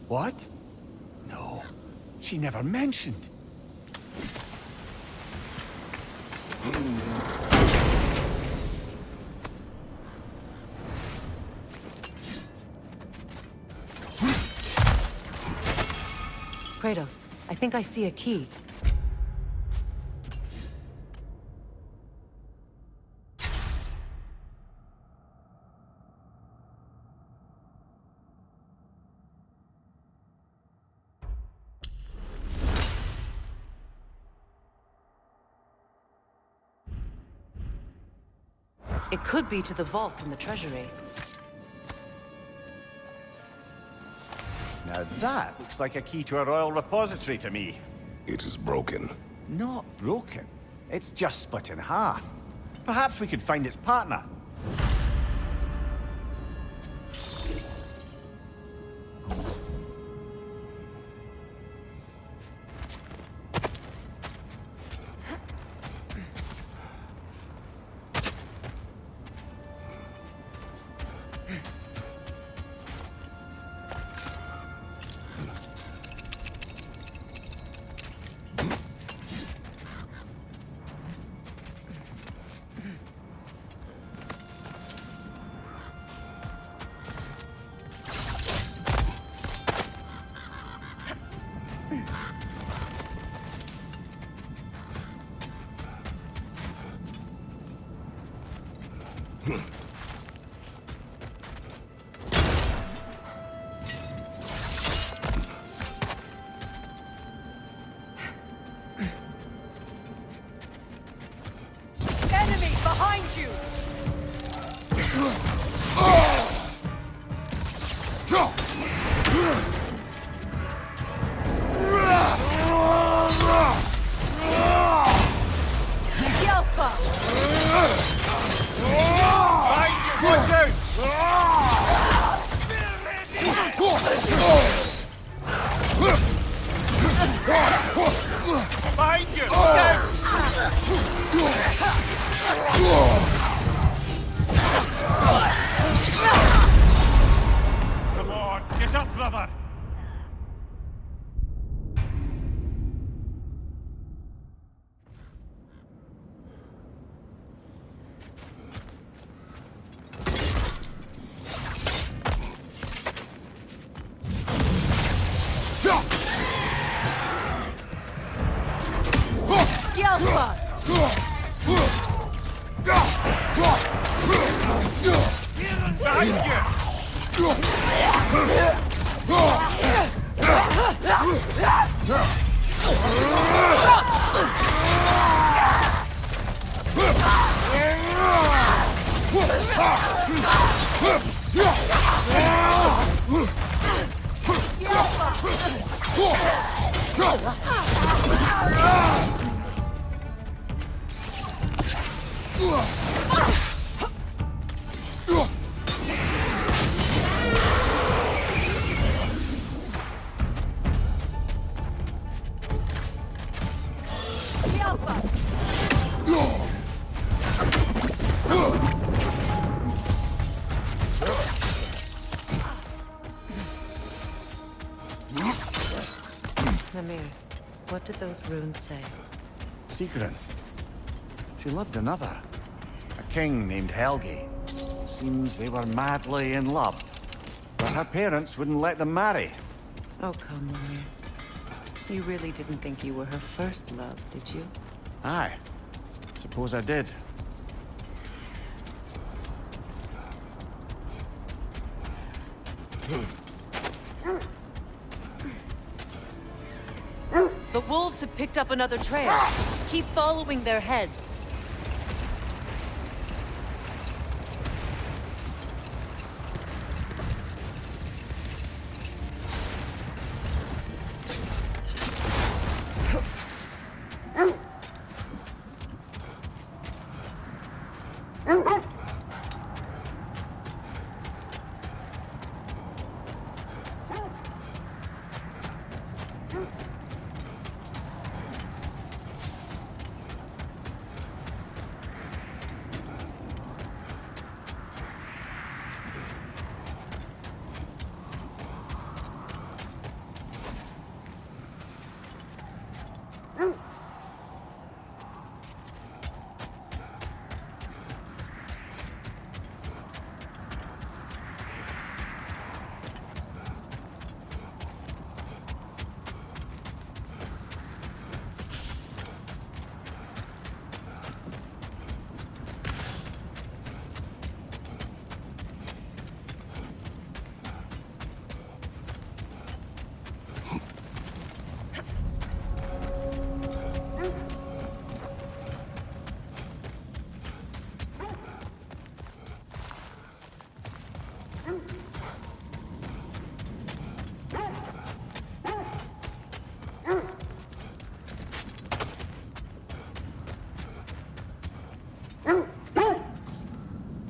What? No, she never mentioned. Kratos, I think I see a key. It could be to the vault in the treasury. Now that looks like a key to a royal repository to me. It is broken. Not broken. It's just split in half. Perhaps we could find its partner. Enemy behind you! Yelpa! Watch out! Behind you! Look out! Come on, get up, brother! Yelpa! Behind you! Mimir, what did those runes say? Sigrun. She loved another. A king named Helgi. Seems they were madly in love. But her parents wouldn't let them marry. Oh, come, Mimir. You really didn't think you were her first love, did you? Aye. Suppose I did. The wolves have picked up another trail. Keep following their heads.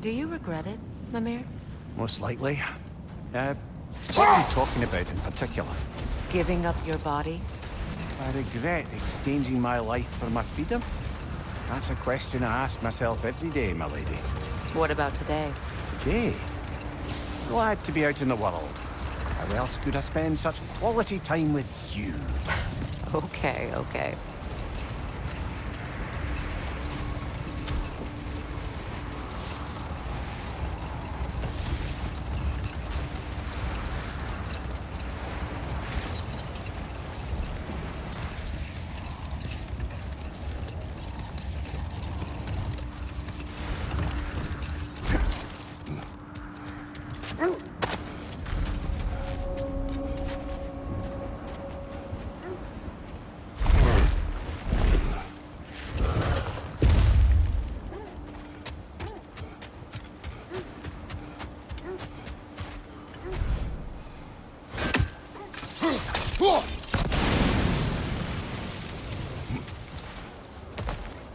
Do you regret it, Mimir? Most likely. What are you talking about in particular? Giving up your body? I regret exchanging my life for my freedom? That's a question I ask myself every day, my lady. What about today? Today? Glad to be out in the world. How else could I spend such quality time with you? Okay, okay.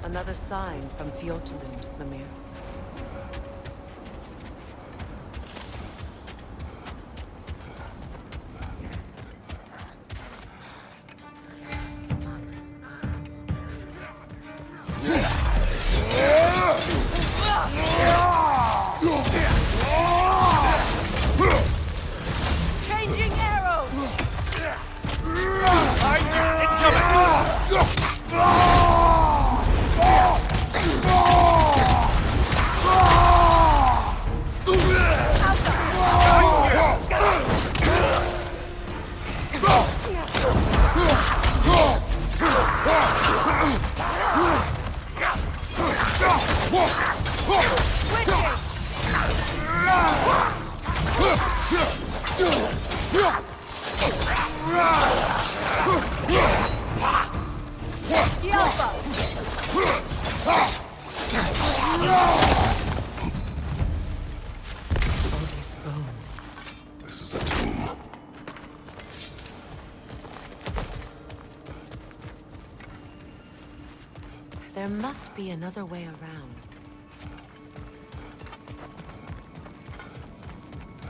Another sign from Fjordland, Mimir. Changing arrows! This is a tomb. There must be another way around.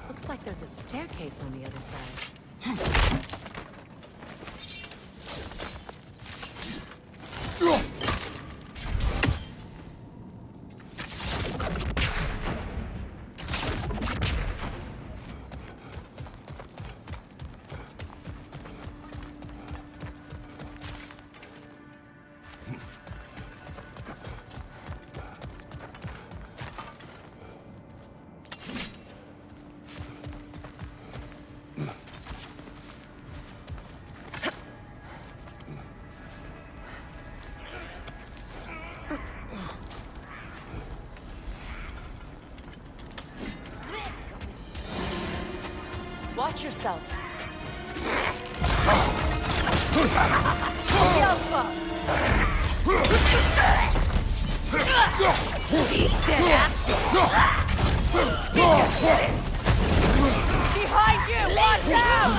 Looks like there's a staircase on the other side. Watch yourself. Behind you! Watch out!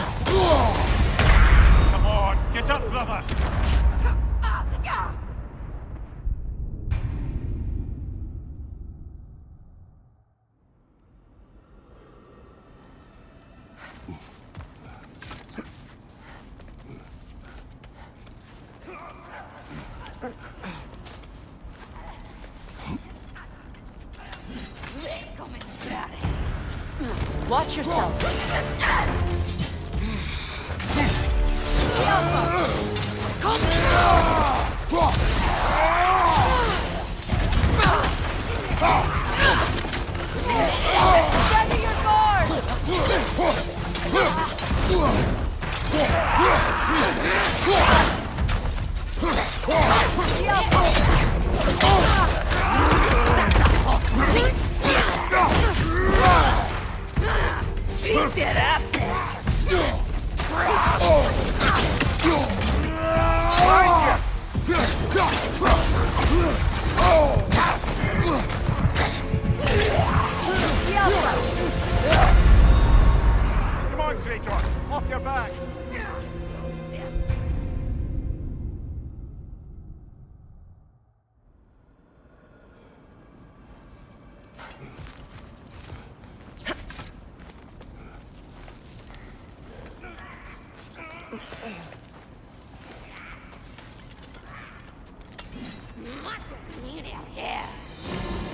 Come on, get up, brother! Watch yourself. Ready your guard! Come on, Kratos! Off your back!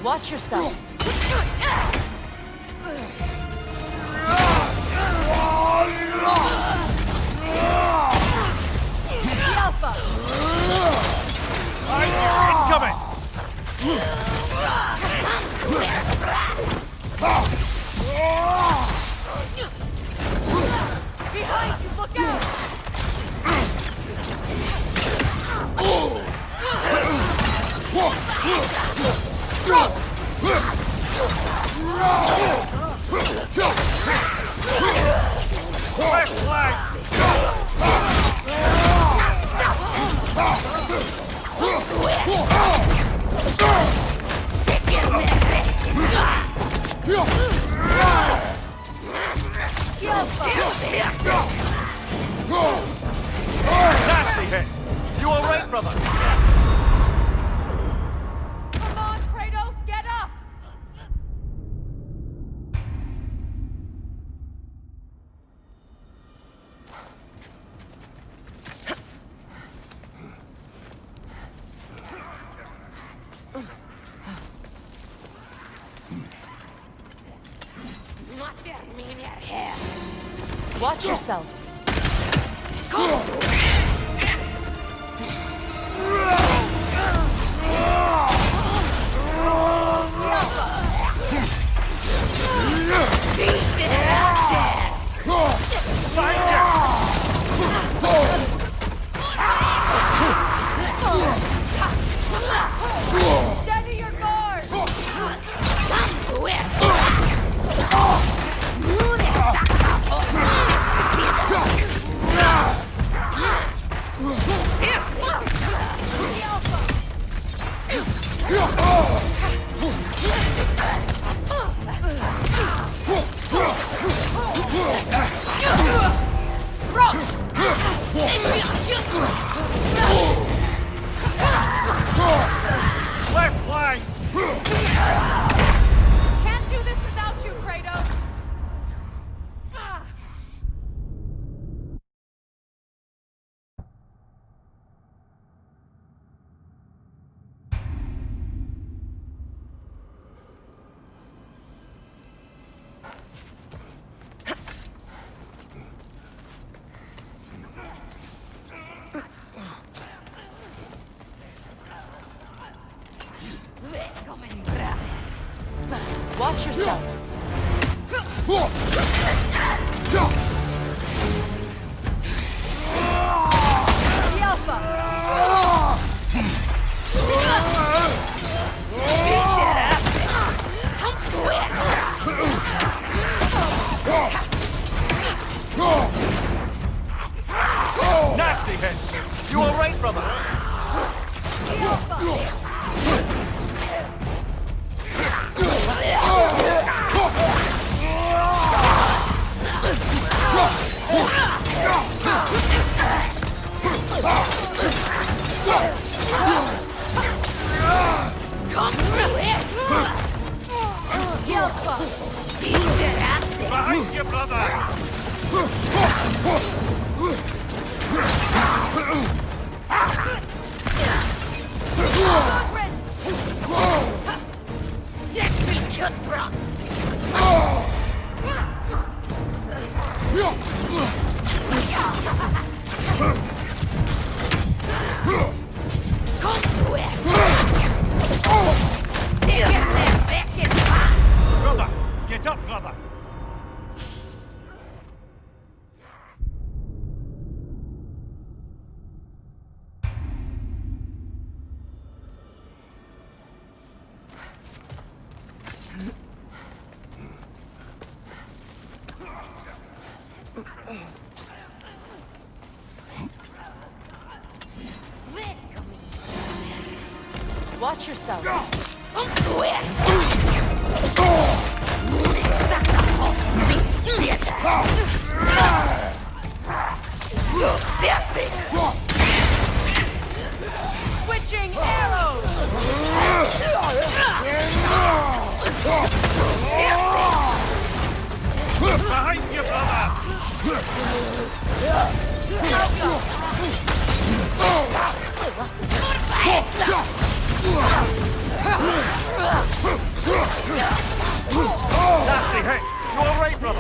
Watch yourself. Alpha. Incoming! Behind you, look out! Left flank! Nasty hit! You alright, brother? Come on, Kratos, get up! Watch yourself. Steady your guard! Left flank! Can't do this without you, Kratos! Watch yourself. The Alpha! Nasty hit! You alright, brother? The Alpha! The Alpha! Behind you, brother! Brother! Get up, brother! Watch yourself. Switching arrows! Behind you, brother! Nasty hit! You alright, brother?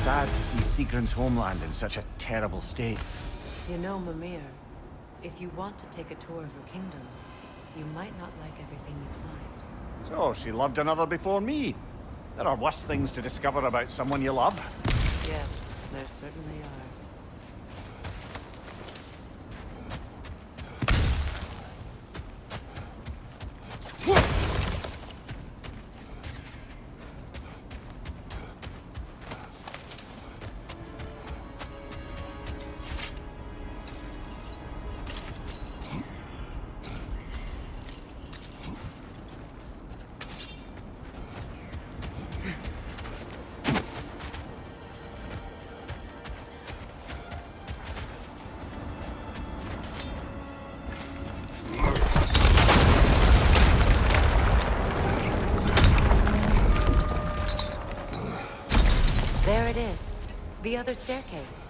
Sad to see Sigrun's homeland in such a terrible state. You know, Mimir, if you want to take a tour of her kingdom, you might not like everything you find. So, she loved another before me. There are worse things to discover about someone you love. Yes, there certainly are. There it is. The other staircase.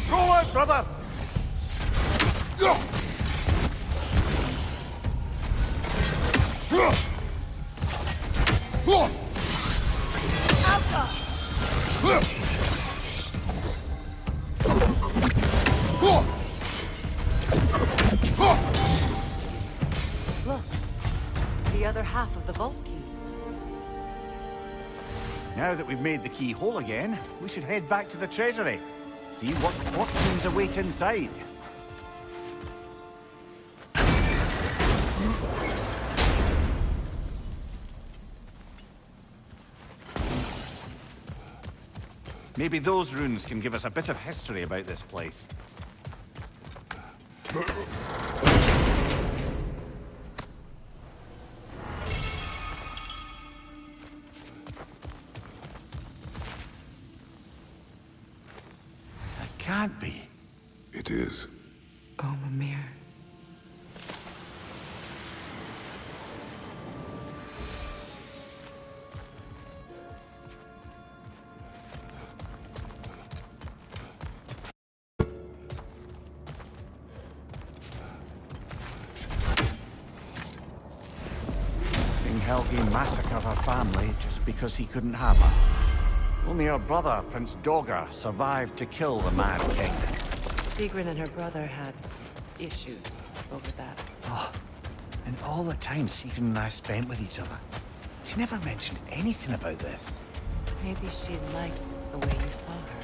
Go out, brother! Look, the other half of the vault key. Now that we've made the key whole again, we should head back to the treasury. See what fortunes await inside. Maybe those runes can give us a bit of history about this place. That can't be. It is. Oh, Mimir. King Helgi massacred her family just because he couldn't have her. Only her brother, Prince Dogr, survived to kill the Mad King. Sigrun and her brother had issues over that. Oh, and all the time Sigrun and I spent with each other. She never mentioned anything about this. Maybe she liked the way you saw her.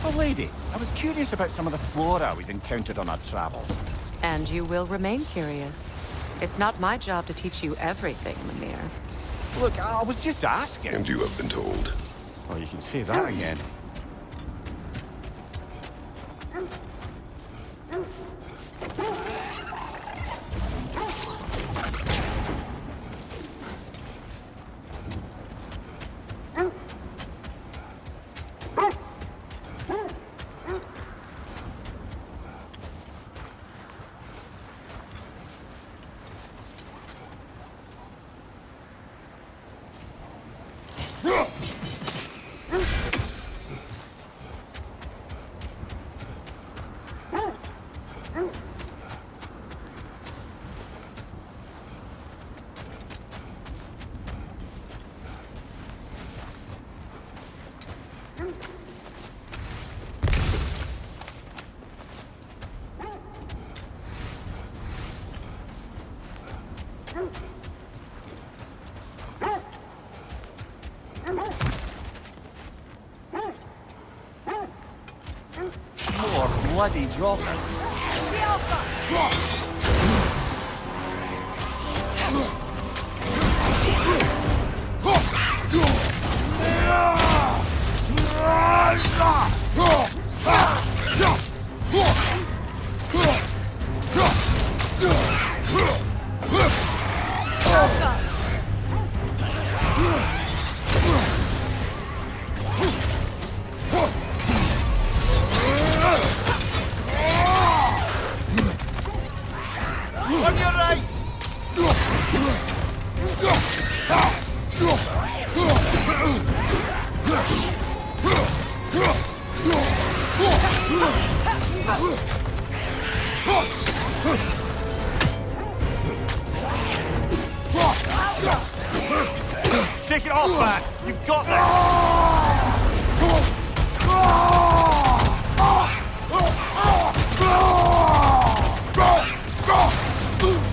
Oh, lady, I was curious about some of the flora we've encountered on our travels. And you will remain curious. It's not my job to teach you everything, Mimir. Look, I was just asking. And you have been told. Oh, you can say that again. More bloody dropping. On your right! Shake it off, man! You've got this!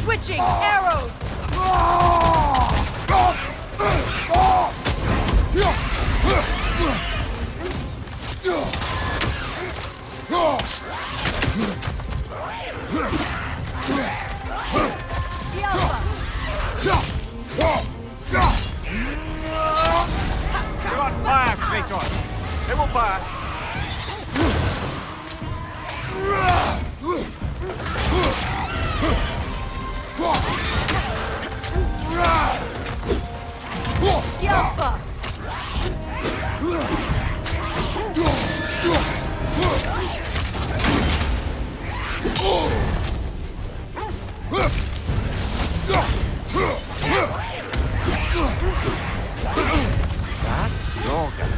Switching arrows! You're on fire, Kratos! They will fire! Yalpa! That Rogan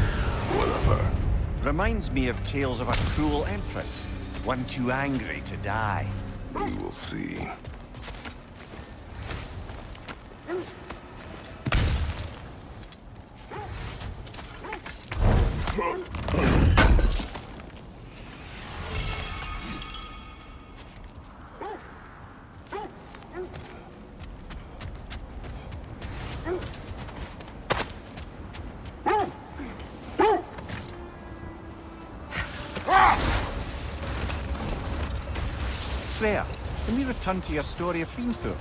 Whatever. reminds me of tales of a cruel empress, one too angry to die. We will see. Freya, can we return to your story of Hrimthur?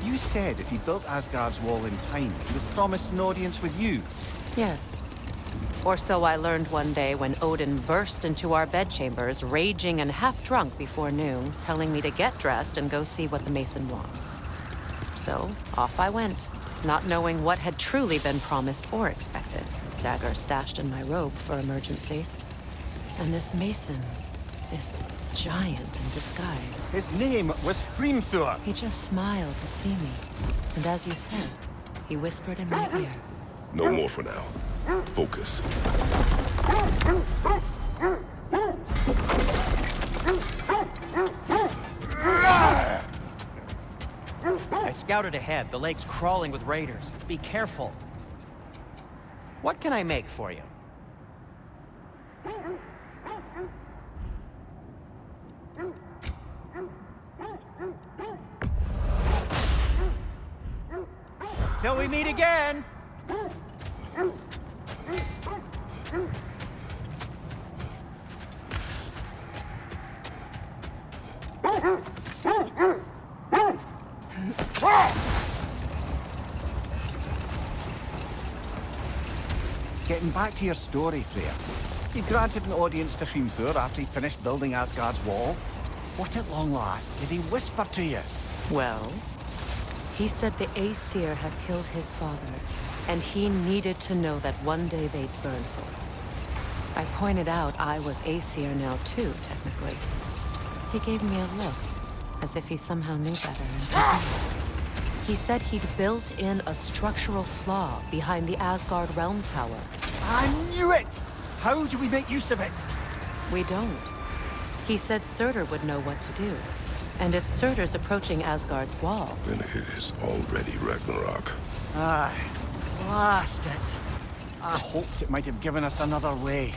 You said if he built Asgard's wall in time, he was promised an audience with you. Yes. Or so I learned one day when Odin burst into our bedchambers, raging and half-drunk before noon, telling me to get dressed and go see what the Mason wants. So, off I went, not knowing what had truly been promised or expected. Dagger stashed in my robe for emergency. And this Mason, this giant in disguise. His name was Hrimthur. He just smiled to see me. And as you said, he whispered in my ear. No more for now. Focus. I scouted ahead. The lake's crawling with raiders. Be careful. What can I make for you? Till we meet again! Getting back to your story, Freya. You granted an audience to Hrimthur after he finished building Asgard's wall. What at long last did he whisper to you? Well, he said the Aesir had killed his father, and he needed to know that one day they'd burn for it. I pointed out I was Aesir now too, technically. He gave me a look, as if he somehow knew better. And he said he'd built in a structural flaw behind the Asgard Realm Tower. I knew it! How do we make use of it? We don't. He said Surtur would know what to do. And if Surtur's approaching Asgard's wall... Then it is already Ragnarok. Aye, blast it. I hoped it might have given us another way.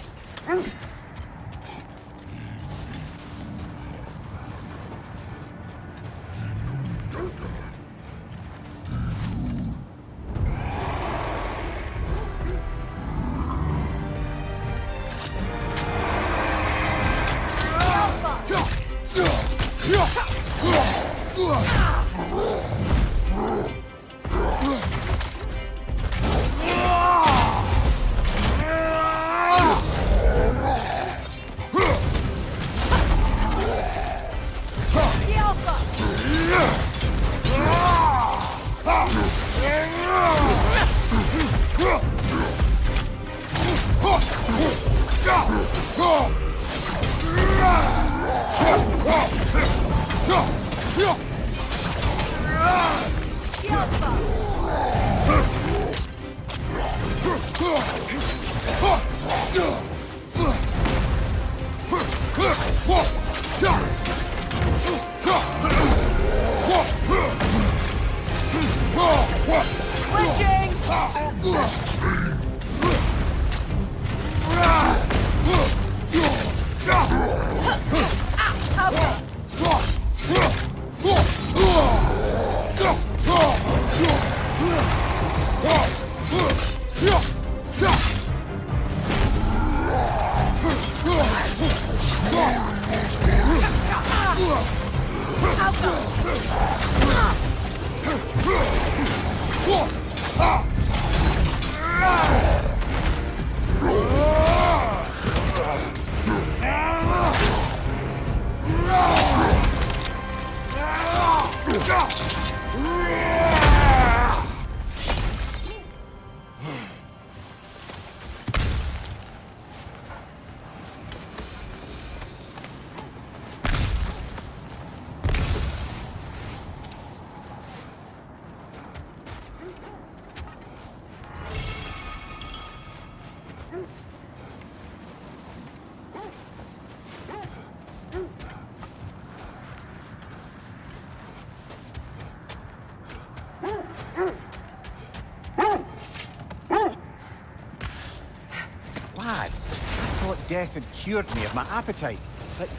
Death had cured me of my appetite, but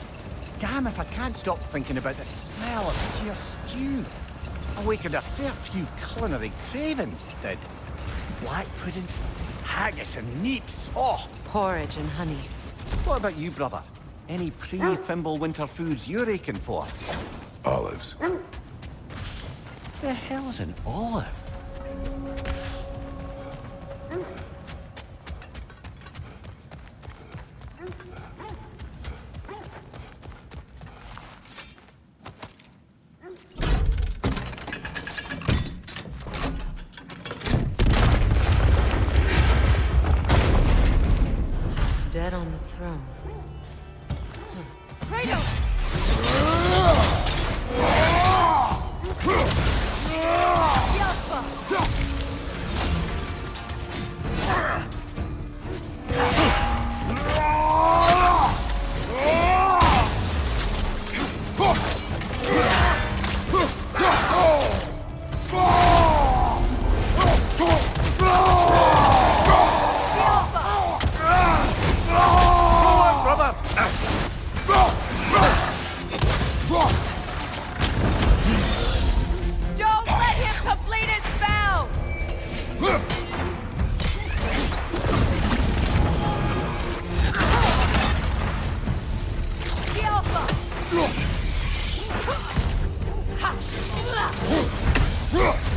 damn if I can't stop thinking about the smell of your stew. Awakened a fair few culinary cravings, did. Black pudding, haggis and neeps, oh! Porridge and honey. What about you, brother? Any pre-Fimble winter foods you're aching for? Olives. The hell's an olive?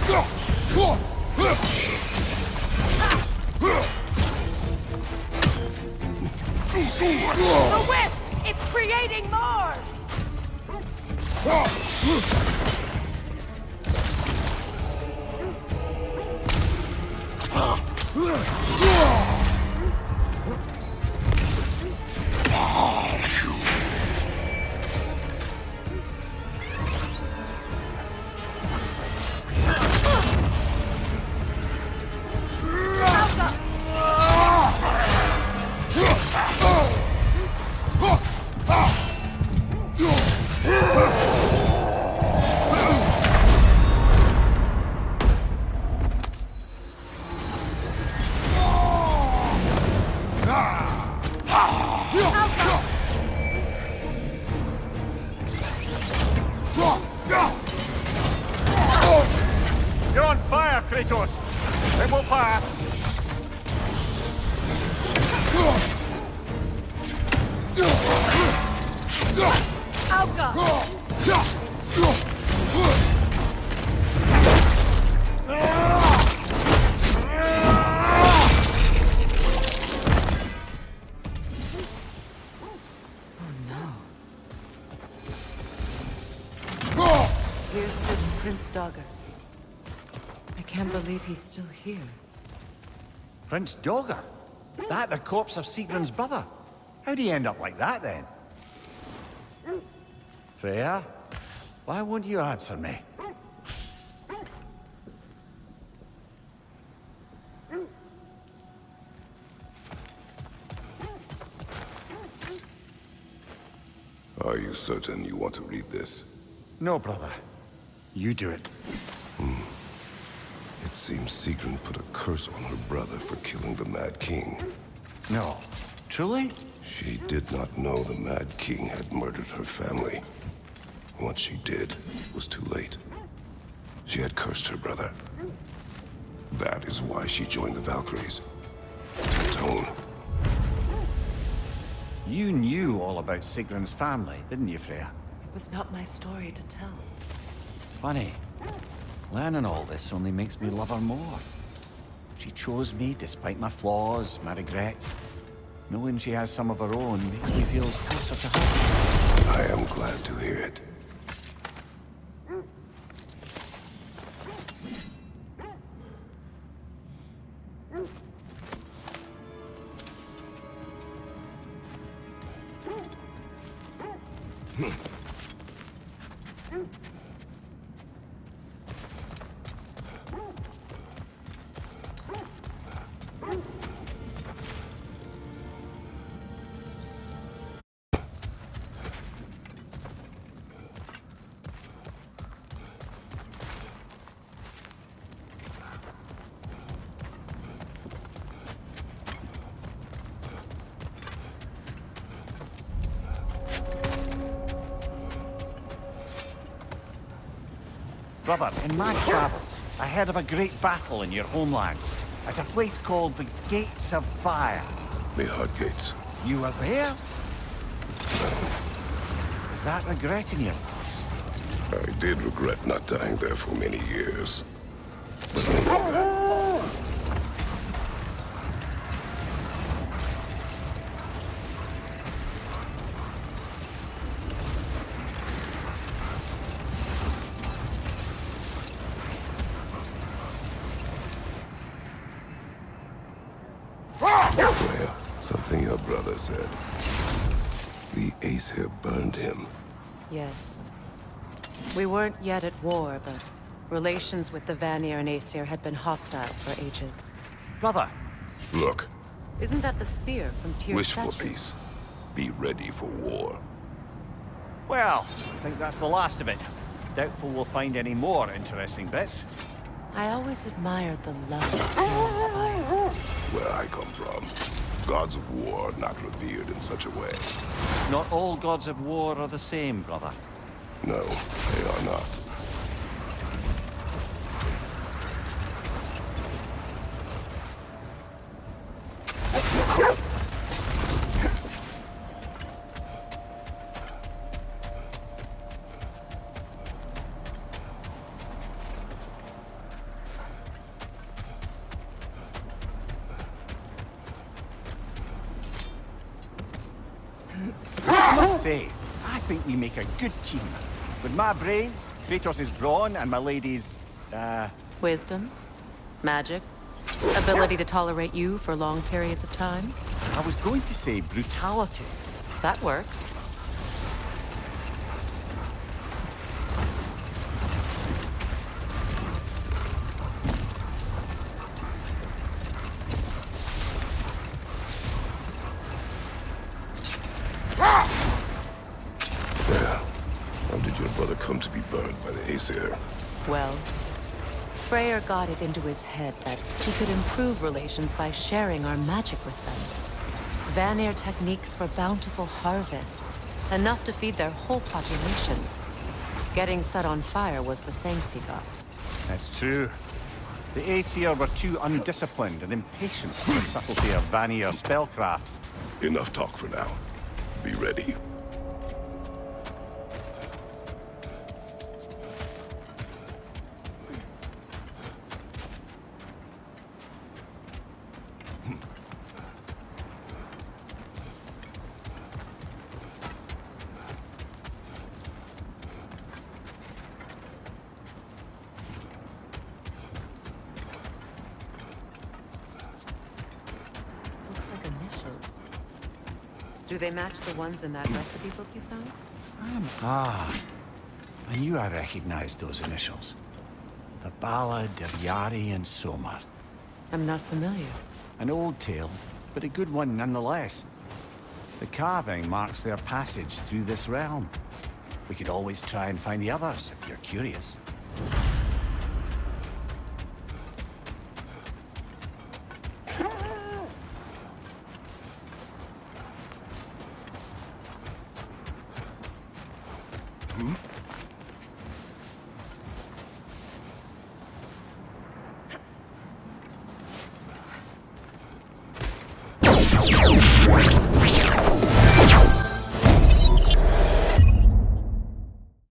The wisp! It's creating more! You're on fire, Kratos! It will pass! Here sits Prince Dagger. I can't believe he's still here. Prince Dogger? That the corpse of Sigrun's brother? How'd he end up like that, then? Freya? Why won't you answer me? Are you certain you want to read this? No, brother. You do it. It seems Sigrun put a curse on her brother for killing the Mad King. No. Truly? She did not know the Mad King had murdered her family. Once she did, it was too late. She had cursed her brother. That is why she joined the Valkyries. To atone. You knew all about Sigrun's family, didn't you, Freya? It was not my story to tell. Funny. Learning all this only makes me love her more. She chose me despite my flaws, my regrets. Knowing she has some of her own makes me feel closer to her. I am glad to hear it. Brother, in my travels, I heard of a great battle in your homeland, at a place called the Gates of Fire. The Hardgates. You were there? Is that regretting you? I did regret not dying there for many years. But no longer. Freya, something your brother said. The Aesir burned him. Yes. We weren't yet at war, but relations with the Vanir and Aesir had been hostile for ages. Brother, Look, Isn't that the spear from Tyr's wish for statue? peace. Be ready for war. well, I think that's the last of it. Doubtful we'll find any more interesting bits. I always admired the love that Tyr inspired. Where I come from, gods of war are not revered in such a way. Not all gods of war are the same, brother. No, they are not. say, I think we make a good team. With my brains, Kratos' brawn, and my lady's, Wisdom? Magic? Ability to tolerate you for long periods of time? I was going to say brutality. That works. Yeah. How did your brother come to be burned by the Aesir? Well, Freyr got it into his head that he could improve relations by sharing our magic with them. Vanir techniques for bountiful harvests, enough to feed their whole population. Getting set on fire was the thanks he got. That's true. The Aesir were too undisciplined and impatient for the subtlety of Vanir spellcraft. Enough talk for now. Be ready. Looks like initials. Do they match the ones in that recipe book you found? I knew I recognized those initials. The Ballad of Yari and Somar. I'm not familiar. An old tale, but a good one nonetheless. The carving marks their passage through this realm. We could always try and find the others if you're curious.